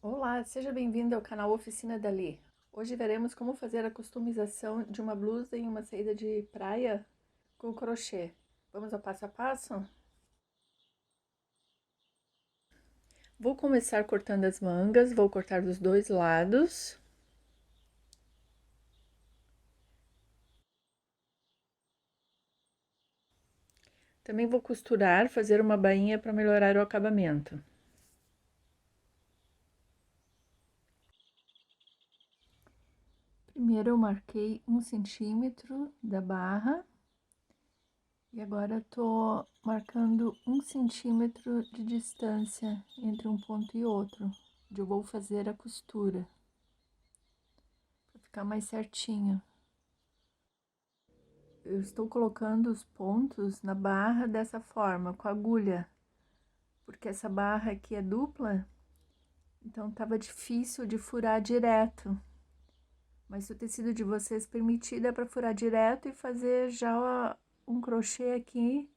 Olá, seja bem-vindo ao canal Oficina Dali. Hoje veremos como fazer a customização de uma blusa em uma saída de praia com crochê. Vamos ao passo a passo? Vou começar cortando as mangas, vou cortar dos dois lados. Também vou costurar, fazer uma bainha para melhorar o acabamento. Primeiro eu marquei 1 centímetro da barra. E agora tô marcando 1 centímetro de distância entre um ponto e outro, onde eu vou fazer a costura, para ficar mais certinho. Eu estou colocando os pontos na barra dessa forma, com a agulha, porque essa barra aqui é dupla, então tava difícil de furar direto. Mas se o tecido de vocês permitir, dá para furar direto e fazer já um crochê aqui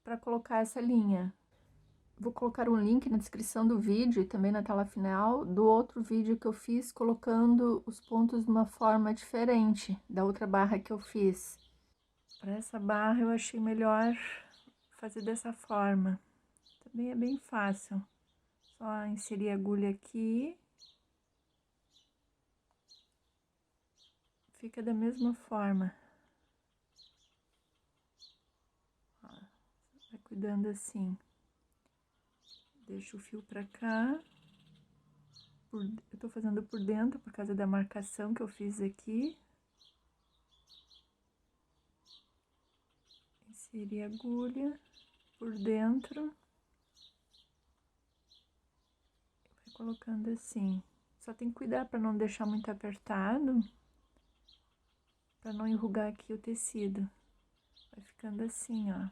para colocar essa linha. Vou colocar um link na descrição do vídeo e também na tela final do outro vídeo que eu fiz colocando os pontos de uma forma diferente da outra barra que eu fiz. Para essa barra eu achei melhor fazer dessa forma. Também é bem fácil. Só inserir a agulha aqui. Fica da mesma forma. Ó, vai cuidando assim. Deixa o fio pra cá. Eu tô fazendo por dentro por causa da marcação que eu fiz aqui. Inserir a agulha por dentro. Vai colocando assim. Só tem que cuidar para não deixar muito apertado, para não enrugar aqui o tecido. Vai ficando assim, ó.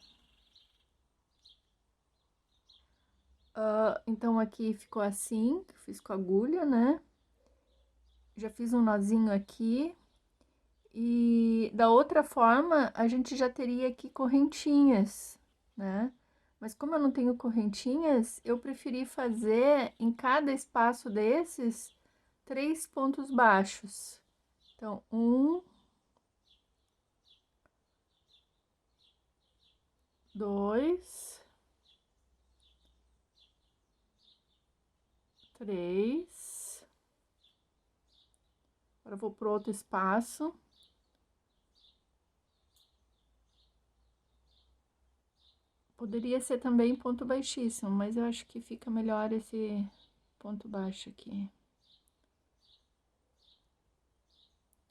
Então, aqui ficou assim, fiz com a agulha, né? Já fiz um nozinho aqui. E da outra forma, a gente já teria aqui correntinhas, né? Mas como eu não tenho correntinhas, eu preferi fazer em cada espaço desses 3 pontos baixos. Então, 1, 2, 3. Agora, eu vou pro outro espaço. Poderia ser também ponto baixíssimo, mas eu acho que fica melhor esse ponto baixo aqui.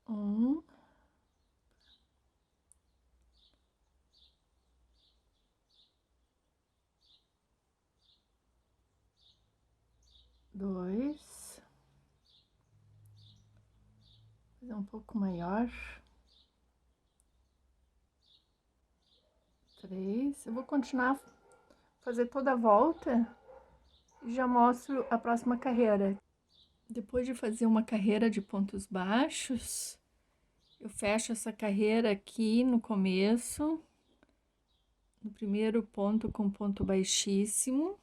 1. 2. Fazer um pouco maior. 3. Eu vou continuar fazer toda a volta e já mostro a próxima carreira. Depois de fazer uma carreira de pontos baixos, eu fecho essa carreira aqui no começo, no primeiro ponto com ponto baixíssimo.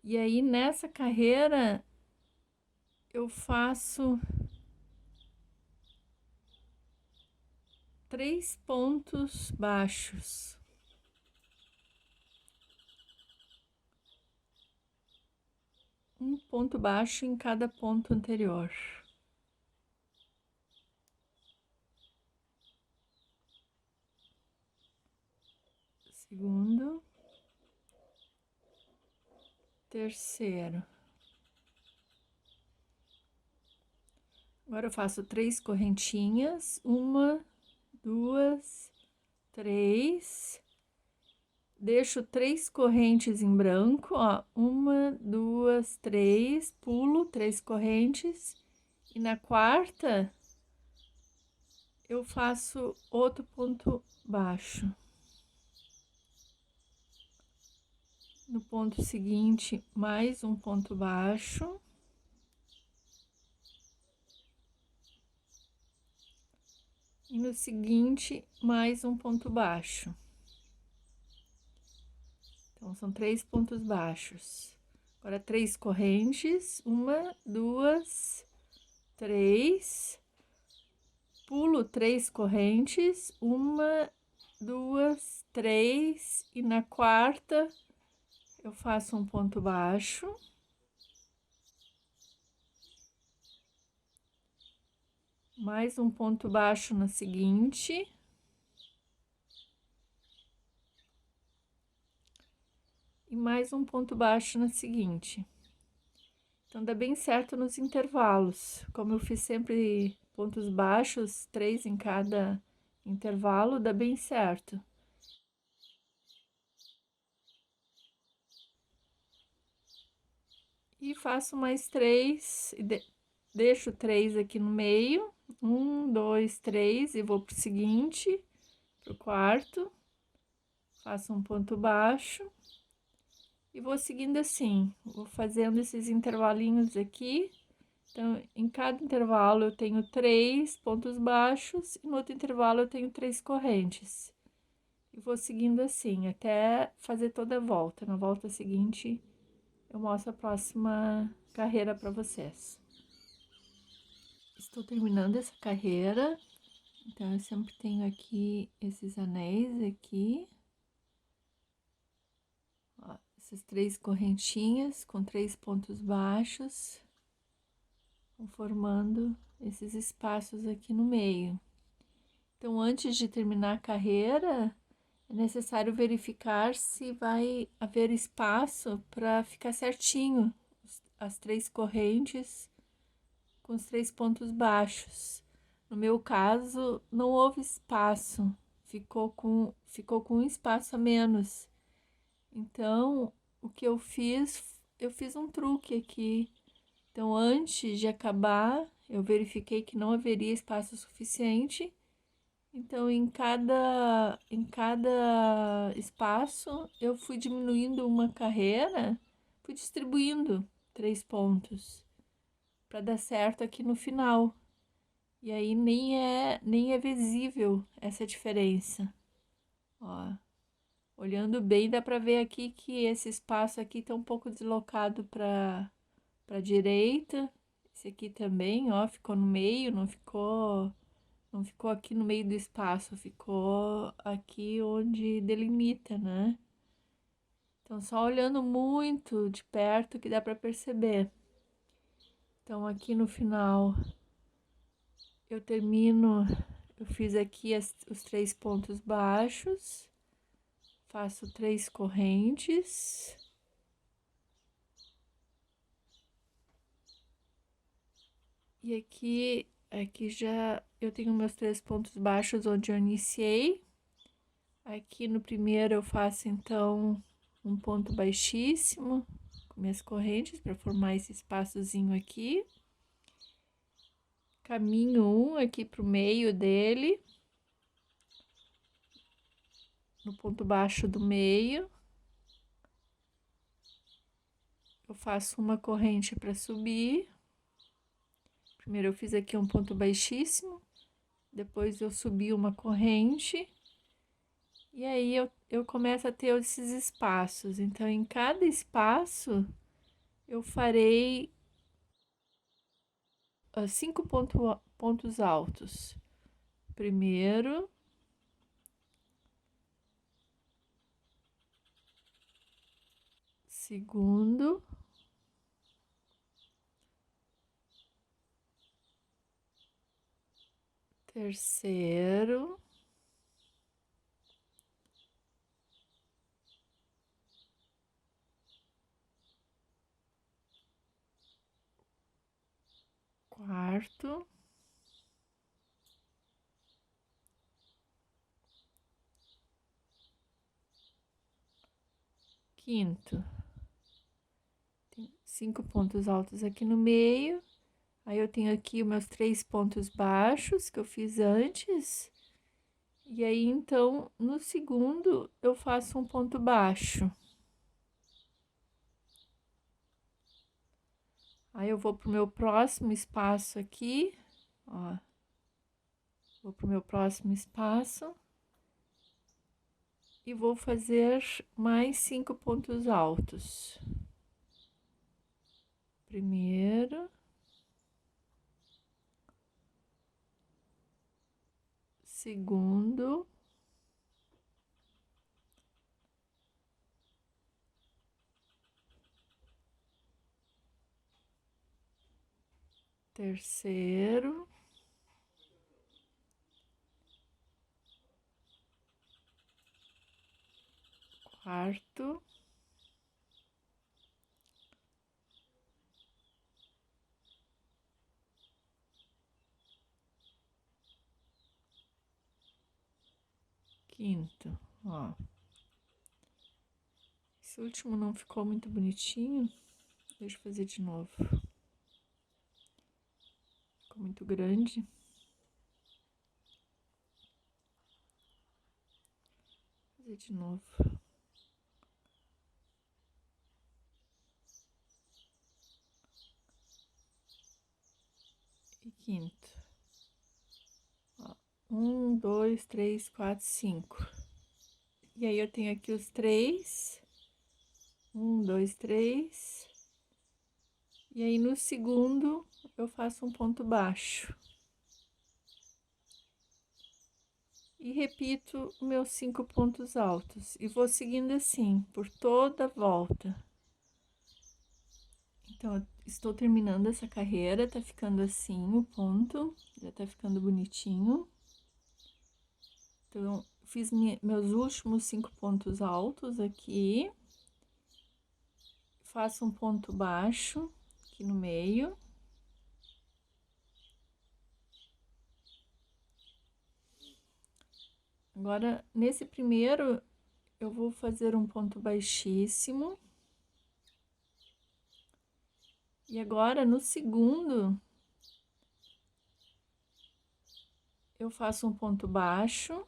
E aí, nessa carreira, eu faço 3 pontos baixos. Um ponto baixo em cada ponto anterior. Segundo. Terceiro. Agora eu faço 3 correntinhas, 1, 2, 3. Deixo 3 correntes em branco, ó, 1, 2, 3, pulo 3 correntes. E na quarta, eu faço outro ponto baixo. No ponto seguinte, mais um ponto baixo. E no seguinte, mais um ponto baixo. Então, são 3 pontos baixos. Agora 3 correntes, 1, 2, 3, pulo 3 correntes, 1, 2, 3, e na quarta eu faço um ponto baixo. Mais um ponto baixo na seguinte. E mais um ponto baixo na seguinte. Então, dá bem certo nos intervalos. Como eu fiz sempre pontos baixos, 3 em cada intervalo, dá bem certo. E faço mais 3, e deixo 3 aqui no meio. 1, 2, 3, e vou pro seguinte, pro quarto. Faço um ponto baixo. E vou seguindo assim, vou fazendo esses intervalinhos aqui. Então, em cada intervalo eu tenho 3 pontos baixos e no outro intervalo eu tenho 3 correntes. E vou seguindo assim, até fazer toda a volta. Na volta seguinte, eu mostro a próxima carreira para vocês. Estou terminando essa carreira, então eu sempre tenho aqui esses anéis aqui. Ó, essas 3 correntinhas com 3 pontos baixos, formando esses espaços aqui no meio. Então, antes de terminar a carreira, é necessário verificar se vai haver espaço para ficar certinho as 3 correntes com os 3 pontos baixos. No meu caso, não houve espaço, ficou com um espaço a menos. Então, o que eu fiz um truque aqui. Então, antes de acabar, eu verifiquei que não haveria espaço suficiente. Então, em cada espaço, eu fui diminuindo uma carreira, fui distribuindo 3 pontos para dar certo aqui no final. E aí nem é visível essa diferença. Ó, olhando bem, dá para ver aqui que esse espaço aqui tá um pouco deslocado para direita. Esse aqui também, ó, ficou no meio, não ficou aqui no meio do espaço, ficou aqui onde delimita, né? Então, só olhando muito de perto que dá para perceber. Então, aqui no final, eu termino, eu fiz aqui os 3 pontos baixos, faço 3 correntes. E aqui já eu tenho meus 3 pontos baixos onde eu iniciei. Aqui no primeiro eu faço então um ponto baixíssimo com minhas correntes para formar esse espaçozinho aqui. Caminho um aqui pro meio dele, no ponto baixo do meio. Eu faço uma corrente para subir. Primeiro eu fiz aqui um ponto baixíssimo, depois eu subi uma corrente. E aí eu começo a ter esses espaços. Então, em cada espaço, eu farei 5 pontos altos. Primeiro, segundo, terceiro, quarto, quinto. Tem 5 pontos altos aqui no meio. Aí eu tenho aqui os meus 3 pontos baixos que eu fiz antes. E aí, então, no segundo, eu faço um ponto baixo. Aí eu vou pro meu próximo espaço aqui, ó. Vou pro meu próximo espaço. E vou fazer mais 5 pontos altos. Primeiro, segundo, terceiro, quarto, quinto, ó. Esse último não ficou muito bonitinho, deixa eu fazer de novo. Ficou muito grande. Vou fazer de novo. E quinto. Ó, 1, 2, 3, 4, 5. E aí eu tenho aqui os 3. 1, 2, 3. E aí no segundo eu faço um ponto baixo. E repito os meus 5 pontos altos. E vou seguindo assim, por toda a volta. Então, eu estou terminando essa carreira, tá ficando assim o ponto, já tá ficando bonitinho. Então, fiz meus últimos 5 pontos altos aqui. Faço um ponto baixo aqui no meio. Agora, nesse primeiro, eu vou fazer um ponto baixíssimo. E agora, no segundo, eu faço um ponto baixo.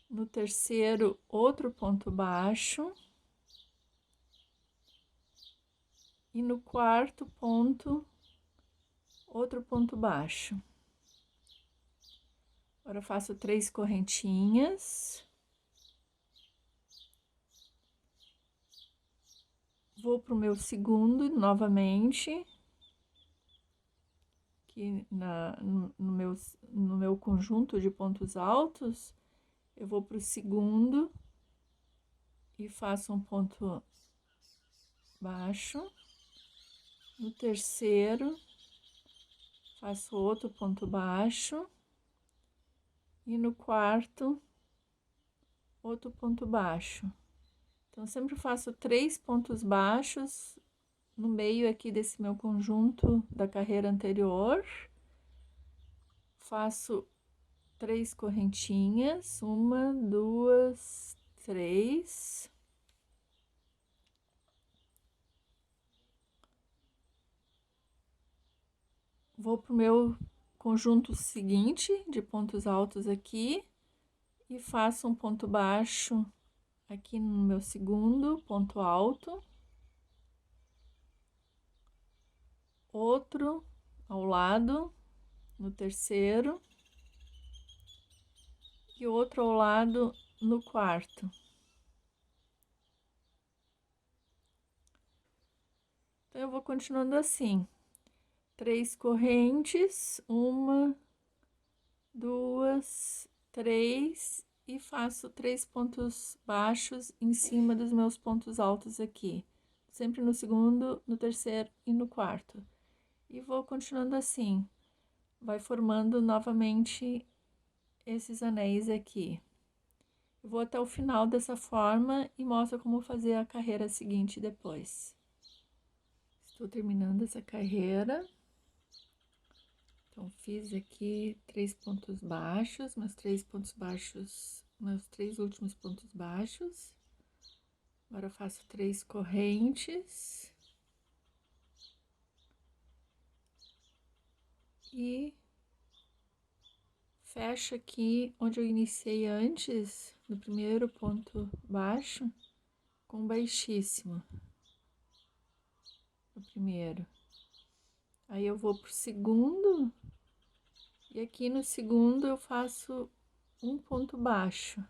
No terceiro, outro ponto baixo. E no quarto ponto, outro ponto baixo. Agora eu faço 3 correntinhas. Vou pro meu segundo novamente. Aqui no meu conjunto de pontos altos, eu vou pro segundo e faço um ponto baixo. No terceiro, faço outro ponto baixo. E no quarto, outro ponto baixo. Então, sempre faço 3 pontos baixos no meio aqui desse meu conjunto da carreira anterior. Faço 3 correntinhas, 1, 2, 3. Vou pro meu conjunto seguinte de pontos altos aqui e faço um ponto baixo aqui no meu segundo ponto alto, outro ao lado no terceiro e outro ao lado no quarto. Então, eu vou continuando assim, 3 correntes, 1, 2, 3, e faço 3 pontos baixos em cima dos meus pontos altos aqui, sempre no segundo, no terceiro e no quarto. E vou continuando assim, vai formando novamente esses anéis aqui. Eu vou até o final dessa forma e mostro como fazer a carreira seguinte depois. Estou terminando essa carreira. Então, fiz aqui 3 pontos baixos, meus 3 pontos baixos, meus 3 últimos pontos baixos. Agora eu faço 3 correntes. E fecho aqui onde eu iniciei antes, no primeiro ponto baixo, com baixíssimo. No primeiro. Aí eu vou pro segundo. E aqui no segundo eu faço um ponto baixo.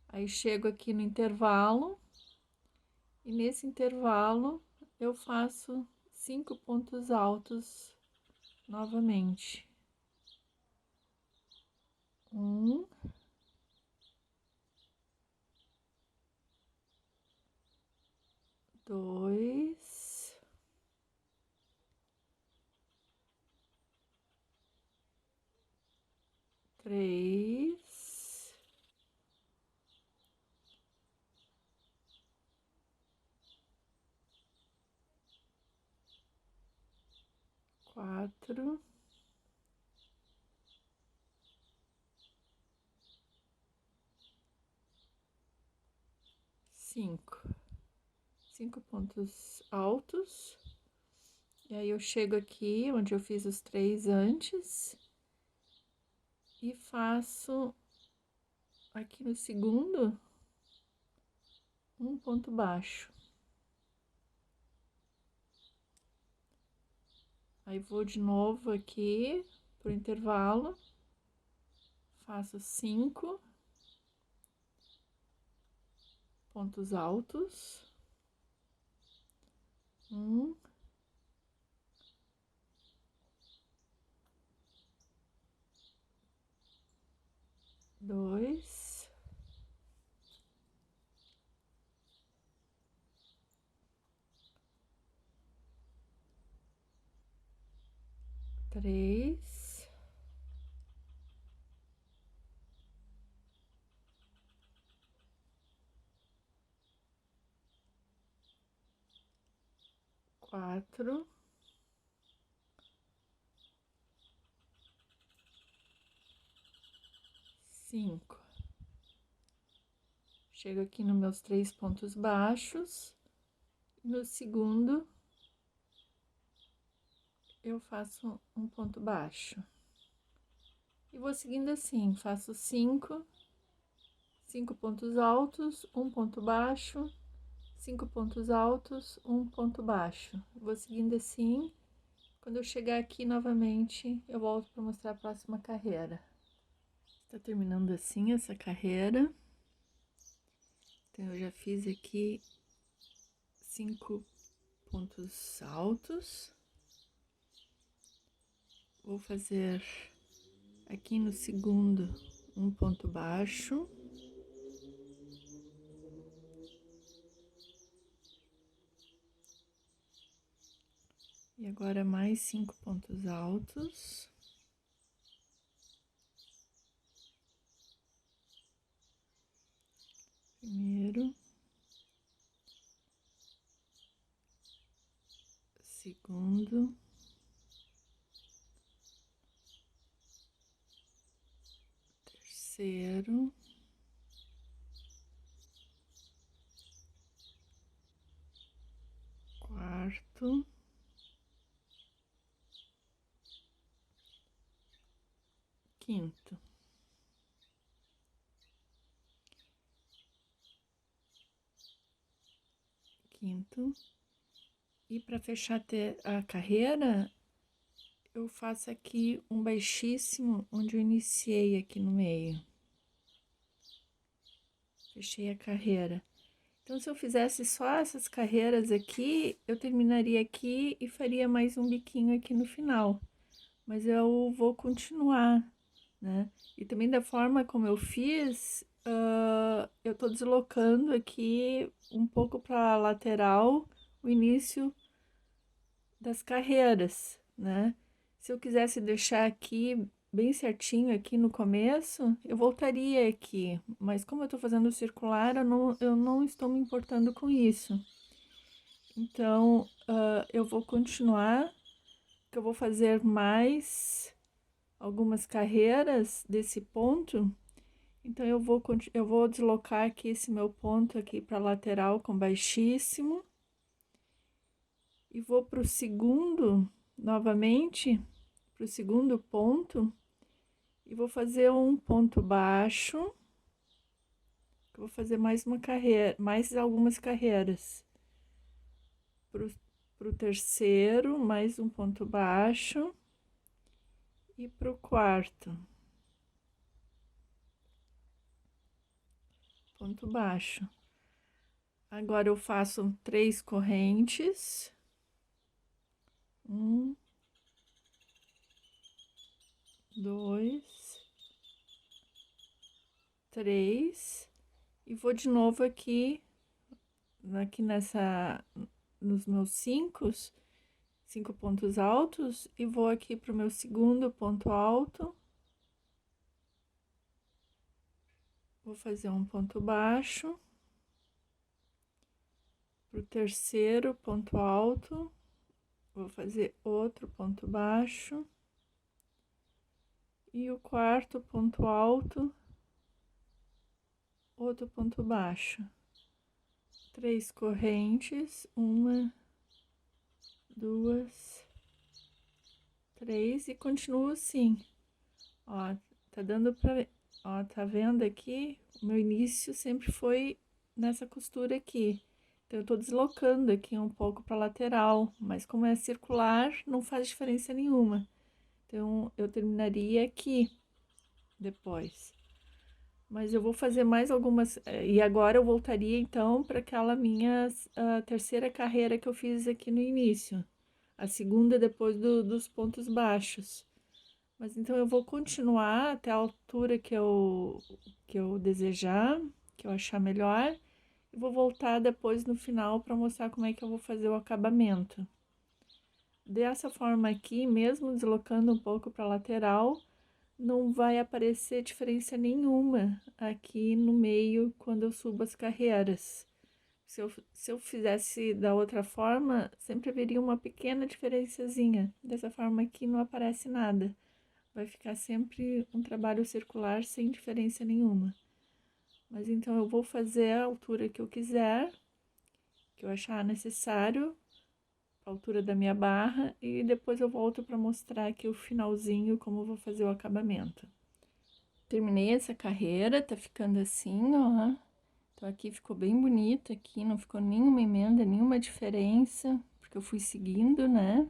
Aí chego aqui no intervalo E nesse intervalo eu faço 5 pontos altos novamente. 1, 2, 3, 4, 5. 5 pontos altos. E aí eu chego aqui onde eu fiz os 3 antes e faço aqui no segundo um ponto baixo. Aí vou de novo aqui pro intervalo, faço 5 pontos altos. 1, 2, 3, 4, 5. Chego aqui nos meus 3 pontos baixos. No segundo, eu faço um ponto baixo. E vou seguindo assim, faço 5 pontos altos, um ponto baixo, 5 pontos altos, um ponto baixo. Vou seguindo assim. Quando eu chegar aqui novamente, eu volto para mostrar a próxima carreira. Está terminando assim essa carreira. Então, eu já fiz aqui 5 pontos altos. Vou fazer aqui no segundo um ponto baixo. E agora mais 5 pontos altos. Primeiro. Segundo. Terceiro. Quarto. Quinto. Quinto. E para fechar a carreira, eu faço aqui um baixíssimo onde eu iniciei aqui no meio. Fechei a carreira. Então, se eu fizesse só essas carreiras aqui, eu terminaria aqui e faria mais um biquinho aqui no final. Mas eu vou continuar, né? E também da forma como eu fiz, eu tô deslocando aqui um pouco para a lateral o início das carreiras, né? Se eu quisesse deixar aqui bem certinho aqui no começo, eu voltaria aqui, mas como eu tô fazendo circular, eu não estou me importando com isso. Então, eu vou continuar, que eu vou fazer mais algumas carreiras desse ponto. Então, eu vou deslocar aqui esse meu ponto aqui para lateral com baixíssimo. E vou para o segundo, novamente, para o segundo ponto. E vou fazer um ponto baixo. Vou fazer mais uma carreira, mais algumas carreiras. Para o terceiro, mais um ponto baixo. E para o quarto, ponto baixo. Agora eu faço 3 correntes. 1, 2, 3. E vou de novo aqui nos meus 5 pontos altos, e vou aqui pro meu segundo ponto alto. Vou fazer um ponto baixo. Pro terceiro ponto alto, vou fazer outro ponto baixo. E o quarto ponto alto, outro ponto baixo. 3 correntes, 1, 2, 3, e continuo assim. Ó, tá dando pra... Ó, tá vendo aqui? O meu início sempre foi nessa costura aqui. Então, eu tô deslocando aqui um pouco pra lateral, mas como é circular, não faz diferença nenhuma. Então, eu terminaria aqui depois. Mas eu vou fazer mais algumas... E agora eu voltaria, então, para aquela minha terceira carreira que eu fiz aqui no início. A segunda depois dos pontos baixos. Mas então eu vou continuar até a altura que eu desejar, que eu achar melhor. E vou voltar depois no final para mostrar como é que eu vou fazer o acabamento. Dessa forma aqui, mesmo deslocando um pouco para a lateral, não vai aparecer diferença nenhuma aqui no meio quando eu subo as carreiras. Se eu fizesse da outra forma, sempre haveria uma pequena diferençazinha. Dessa forma aqui não aparece nada. Vai ficar sempre um trabalho circular sem diferença nenhuma. Mas então eu vou fazer a altura que eu quiser, que eu achar necessário, a altura da minha barra, e depois eu volto para mostrar aqui o finalzinho, como eu vou fazer o acabamento. Terminei essa carreira, tá ficando assim, ó. Então aqui ficou bem bonito, aqui não ficou nenhuma emenda, nenhuma diferença, porque eu fui seguindo, né?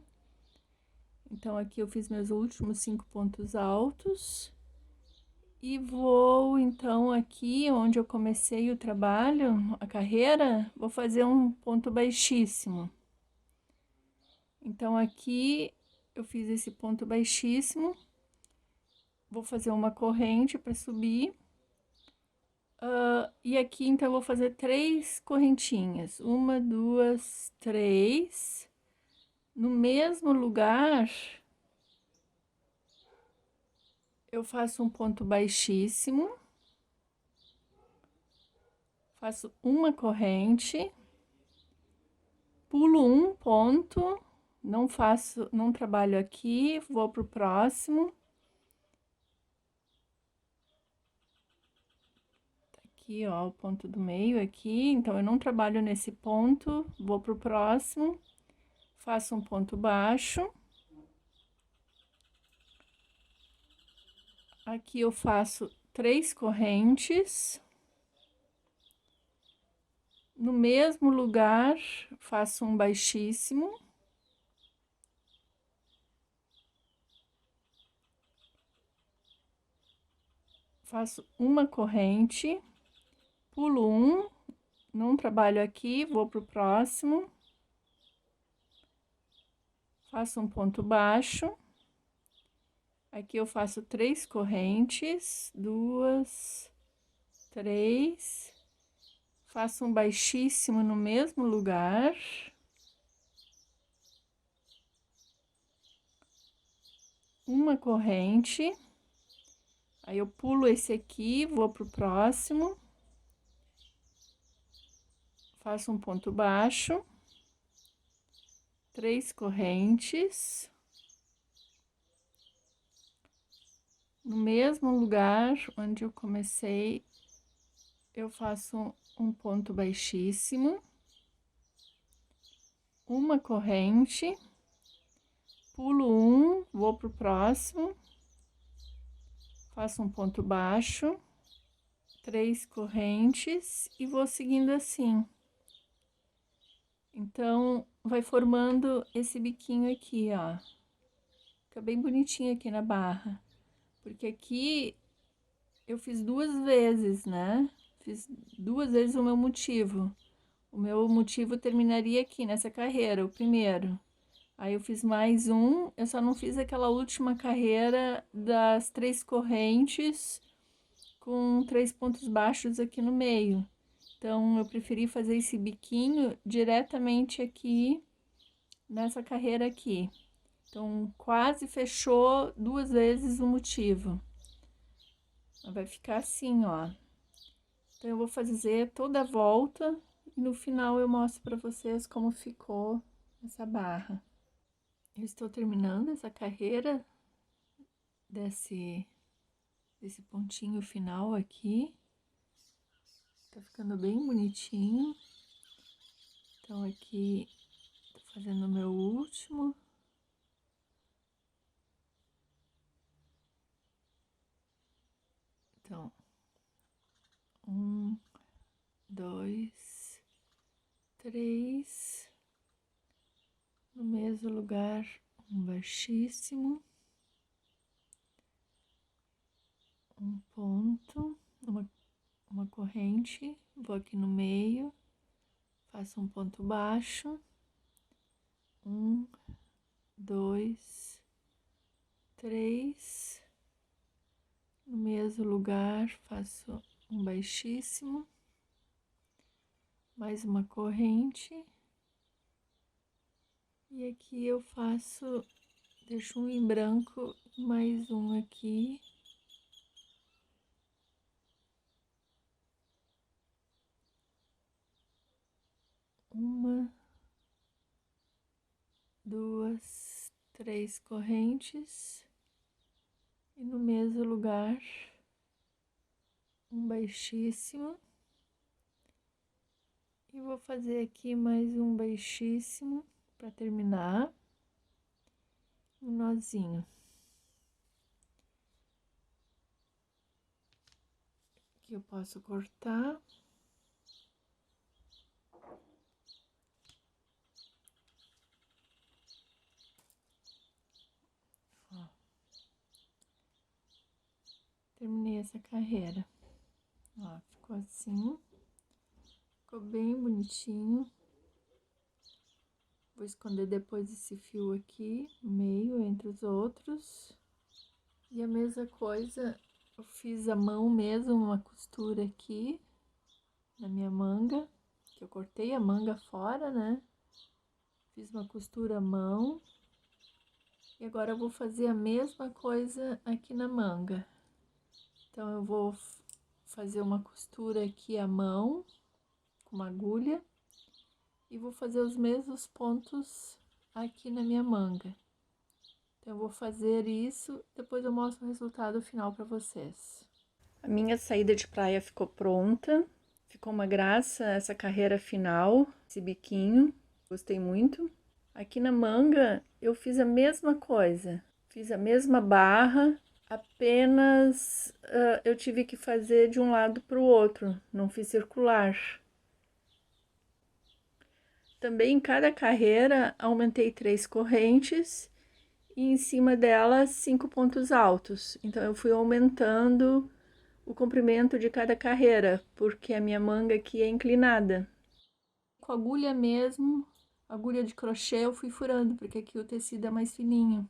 Então aqui eu fiz meus últimos 5 pontos altos. E vou, então, aqui onde eu comecei o trabalho, a carreira, vou fazer um ponto baixíssimo. Então, aqui eu fiz esse ponto baixíssimo, vou fazer uma corrente para subir. E aqui, então, eu vou fazer 3 correntinhas. 1, 2, 3. No mesmo lugar, eu faço um ponto baixíssimo. Faço uma corrente, pulo um ponto, não trabalho aqui, vou pro próximo. Tá aqui, ó, o ponto do meio aqui, então eu não trabalho nesse ponto, vou pro próximo, faço um ponto baixo. Aqui eu faço 3 correntes. No mesmo lugar, faço um baixíssimo. Faço uma corrente, pulo um, não trabalho aqui, vou pro próximo. Faço um ponto baixo. Aqui eu faço 3 correntes, 2, 3. Faço um baixíssimo no mesmo lugar. Uma corrente. Aí eu pulo esse aqui, vou pro próximo. Faço um ponto baixo. 3 correntes. No mesmo lugar onde eu comecei, eu faço um ponto baixíssimo. Uma corrente. Pulo um, vou pro próximo. Faço um ponto baixo, 3 correntes e vou seguindo assim. Então, vai formando esse biquinho aqui, ó. Fica bem bonitinho aqui na barra. Porque aqui eu fiz 2 vezes, né? Fiz 2 vezes o meu motivo. O meu motivo terminaria aqui, nessa carreira, o primeiro. Aí eu fiz mais um, eu só não fiz aquela última carreira das 3 correntes com 3 pontos baixos aqui no meio. Então, eu preferi fazer esse biquinho diretamente aqui, nessa carreira aqui. Então, quase fechou 2 vezes o motivo. Vai ficar assim, ó. Então, eu vou fazer toda a volta e no final eu mostro pra vocês como ficou essa barra. Eu estou terminando essa carreira desse pontinho final aqui. Tá ficando bem bonitinho. Então, aqui, tô fazendo o meu último. Então, 1, 2, 3. No mesmo lugar, um baixíssimo. Um ponto, uma corrente, vou aqui no meio, faço um ponto baixo, 1, 2, 3, no mesmo lugar, faço um baixíssimo, mais uma corrente, e aqui eu faço, deixo um em branco, mais um aqui. Uma, 2, 3 correntes e no mesmo lugar um baixíssimo e vou fazer aqui mais um baixíssimo para terminar um nozinho. Aqui eu posso cortar. Ó. Terminei essa carreira. Ó, ficou assim. Ficou bem bonitinho. Vou esconder depois esse fio aqui, no meio, entre os outros. E a mesma coisa, eu fiz a mão mesmo, uma costura aqui na minha manga, que eu cortei a manga fora, né? Fiz uma costura à mão. E agora eu vou fazer a mesma coisa aqui na manga. Então, eu vou fazer uma costura aqui à mão, com uma agulha, e vou fazer os mesmos pontos aqui na minha manga. Então, eu vou fazer isso, depois eu mostro o resultado final para vocês. A minha saída de praia ficou pronta, ficou uma graça essa carreira final, esse biquinho, gostei muito. Aqui na manga eu fiz a mesma coisa, fiz a mesma barra, apenas eu tive que fazer de um lado para o outro, não fiz circular. Também em cada carreira aumentei 3 correntes e em cima delas 5 pontos altos. Então eu fui aumentando o comprimento de cada carreira, porque a minha manga aqui é inclinada. Com agulha mesmo, agulha de crochê, eu fui furando, porque aqui o tecido é mais fininho.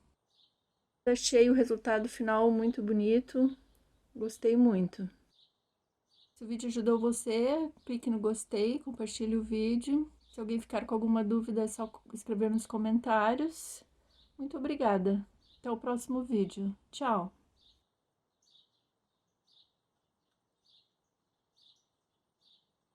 Achei o resultado final muito bonito, gostei muito. Se o vídeo ajudou você, clique no gostei, compartilhe o vídeo. Se alguém ficar com alguma dúvida, é só escrever nos comentários. Muito obrigada. Até o próximo vídeo. Tchau!